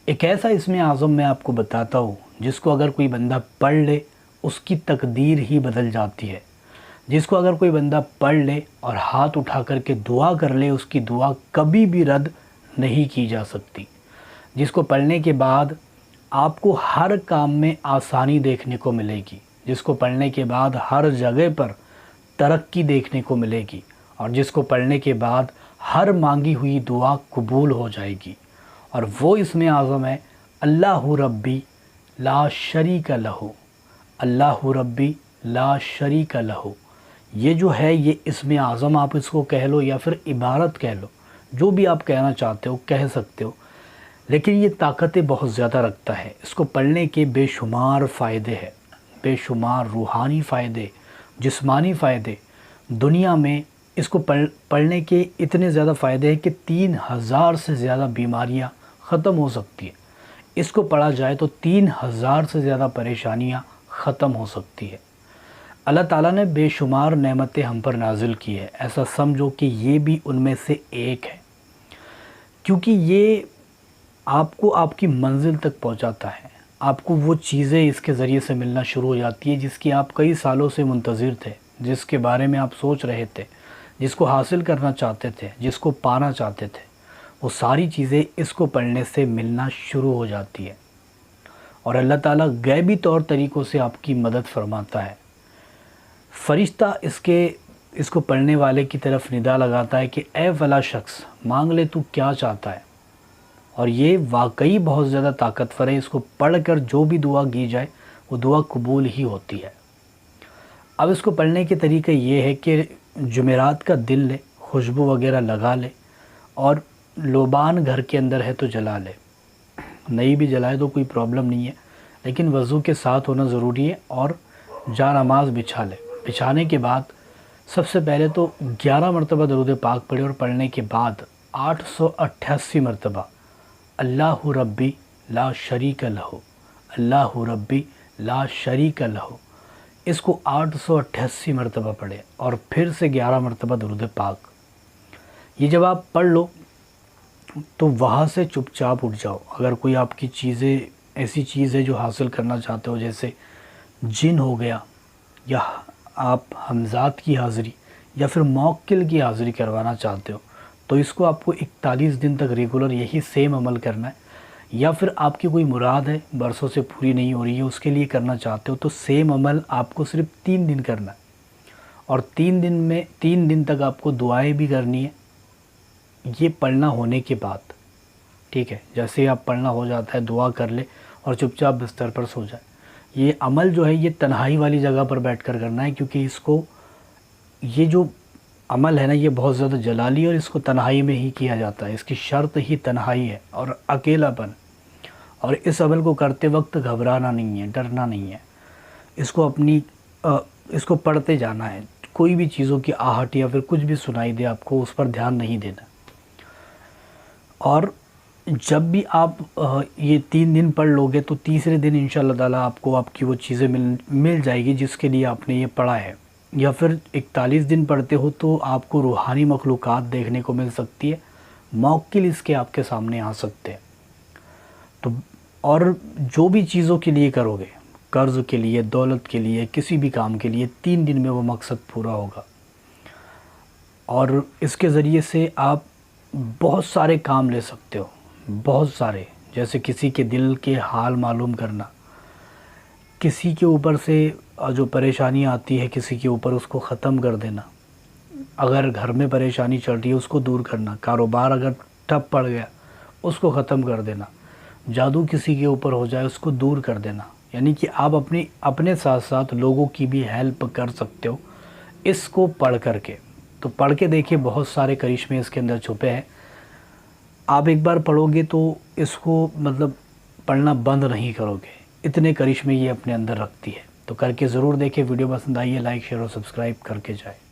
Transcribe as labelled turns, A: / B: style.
A: ایک ایسا اسم اعظم میں آپ کو بتاتا ہوں جس کو اگر کوئی بندہ پڑھ لے اس کی تقدیر ہی بدل جاتی ہے، جس کو اگر کوئی بندہ پڑھ لے اور ہاتھ اٹھا کر کے دعا کر لے اس کی دعا کبھی بھی رد نہیں کی جا سکتی، جس کو پڑھنے کے بعد آپ کو ہر کام میں آسانی دیکھنے کو ملے گی، جس کو پڑھنے کے بعد ہر جگہ پر ترقی دیکھنے کو ملے گی، اور جس کو پڑھنے کے بعد ہر مانگی ہوئی دعا قبول ہو جائے گی۔ اور وہ اسم اعظم ہے اللہ ربی لا شریک لہ، اللہ ربی لا شریک لہ۔ یہ جو ہے یہ اسم اعظم آپ اس کو کہہ لو یا پھر عبارت کہہ لو، جو بھی آپ کہنا چاہتے ہو کہہ سکتے ہو، لیکن یہ طاقتیں بہت زیادہ رکھتا ہے۔ اس کو پڑھنے کے بے شمار فائدے ہیں، بے شمار روحانی فائدے، جسمانی فائدے۔ دنیا میں اس کو پڑھنے کے اتنے زیادہ فائدے ہیں کہ 3000 سے زیادہ بیماریاں ختم ہو سکتی ہیں۔ اس کو پڑھا جائے تو 3000 سے زیادہ پریشانیاں ختم ہو سکتی ہے۔ اللہ تعالیٰ نے بے شمار نعمتیں ہم پر نازل کی ہے، ایسا سمجھو کہ یہ بھی ان میں سے ایک ہے، کیونکہ یہ آپ کو آپ کی منزل تک پہنچاتا ہے۔ آپ کو وہ چیزیں اس کے ذریعے سے ملنا شروع ہو جاتی ہے جس کی آپ کئی سالوں سے منتظر تھے، جس کے بارے میں آپ سوچ رہے تھے، جس کو حاصل کرنا چاہتے تھے، جس کو پانا چاہتے تھے، وہ ساری چیزیں اس کو پڑھنے سے ملنا شروع ہو جاتی ہے۔ اور اللہ تعالیٰ غیبی طور طریقوں سے آپ کی مدد فرماتا ہے۔ فرشتہ اس کو پڑھنے والے کی طرف ندا لگاتا ہے کہ اے فلاں شخص مانگ لے تو کیا چاہتا ہے، اور یہ واقعی بہت زیادہ طاقتور ہے۔ اس کو پڑھ کر جو بھی دعا کی جائے وہ دعا قبول ہی ہوتی ہے۔ اب اس کو پڑھنے کے طریقہ یہ ہے کہ جمعرات کا دن لے، خوشبو وغیرہ لگا لے، اور لوبان گھر کے اندر ہے تو جلا لے، نہیں بھی جلائے تو کوئی پرابلم نہیں ہے، لیکن وضو کے ساتھ ہونا ضروری ہے، اور جا نماز بچھا لے۔ بچھانے کے بعد سب سے پہلے تو 11 مرتبہ درود پاک پڑھے، اور پڑھنے کے بعد 888 مرتبہ اللہ ربی لا شریک لہ، اللہ ربی لا شریک لہ، اس کو 888 مرتبہ پڑھے، اور پھر سے 11 مرتبہ درود پاک۔ یہ جب آپ پڑھ لو تو وہاں سے چپ چاپ اٹھ جاؤ۔ اگر کوئی آپ کی چیزیں ایسی چیز ہے جو حاصل کرنا چاہتے ہو، جیسے جن ہو گیا، یا آپ حمزات کی حاضری یا پھر موکل کی حاضری کروانا چاہتے ہو، تو اس کو آپ کو 41 دن تک ریگولر یہی سیم عمل کرنا ہے۔ یا پھر آپ کی کوئی مراد ہے برسوں سے پوری نہیں ہو رہی ہے، اس کے لیے کرنا چاہتے ہو، تو سیم عمل آپ کو صرف 3 دن کرنا ہے، اور 3 دن تک آپ کو دعائیں بھی کرنی ہے، یہ پڑھنا ہونے کے بعد، ٹھیک ہے؟ جیسے ہی آپ پڑھنا ہو جاتا ہے دعا کر لے اور چپ چاپ بستر پر سو جائے۔ یہ عمل جو ہے یہ تنہائی والی جگہ پر بیٹھ کر کرنا ہے، کیونکہ یہ جو عمل ہے نا یہ بہت زیادہ جلالی، اور اس کو تنہائی میں ہی کیا جاتا ہے۔ اس کی شرط ہی تنہائی ہے اور اکیلا پن، اور اس عمل کو کرتے وقت گھبرانا نہیں ہے، ڈرنا نہیں ہے۔ اس کو پڑھتے جانا ہے، کوئی بھی چیزوں کی آہٹ یا پھر کچھ بھی سنائی دے آپ کو اس پر دھیان نہیں دینا۔ اور جب بھی آپ یہ 3 دن پڑھ لو گے تو تیسرے دن انشاءاللہ تعالیٰ آپ کو آپ کی وہ چیزیں مل جائے گی جس کے لیے آپ نے یہ پڑھا ہے۔ یا پھر 41 دن پڑھتے ہو تو آپ کو روحانی مخلوقات دیکھنے کو مل سکتی ہے، موکل اس کے آپ کے سامنے آ سکتے ہیں۔ تو اور جو بھی چیزوں کے لیے کرو گے، قرض کے لیے، دولت کے لیے، کسی بھی کام کے لیے، 3 دن میں وہ مقصد پورا ہوگا۔ اور اس کے ذریعے سے آپ بہت سارے کام لے سکتے ہو، بہت سارے، جیسے کسی کے دل کے حال معلوم کرنا، کسی کے اوپر سے جو پریشانی آتی ہے کسی کے اوپر اس کو ختم کر دینا، اگر گھر میں پریشانی چل رہی ہے اس کو دور کرنا، کاروبار اگر ٹھپ پڑ گیا اس کو ختم کر دینا، جادو کسی کے اوپر ہو جائے اس کو دور کر دینا، یعنی کہ آپ اپنے ساتھ ساتھ لوگوں کی بھی ہیلپ کر سکتے ہو اس کو پڑھ کر کے۔ تو پڑھ کے دیکھیں، بہت سارے کرشمے اس کے اندر چھپے ہیں۔ آپ ایک بار پڑھو گے تو اس کو پڑھنا بند نہیں کرو گے، اتنے کرشمے یہ اپنے اندر رکھتی ہے۔ تو کر کے ضرور دیکھیں، ویڈیو پسند آئی ہے لائک شیئر اور سبسکرائب کر کے جائے۔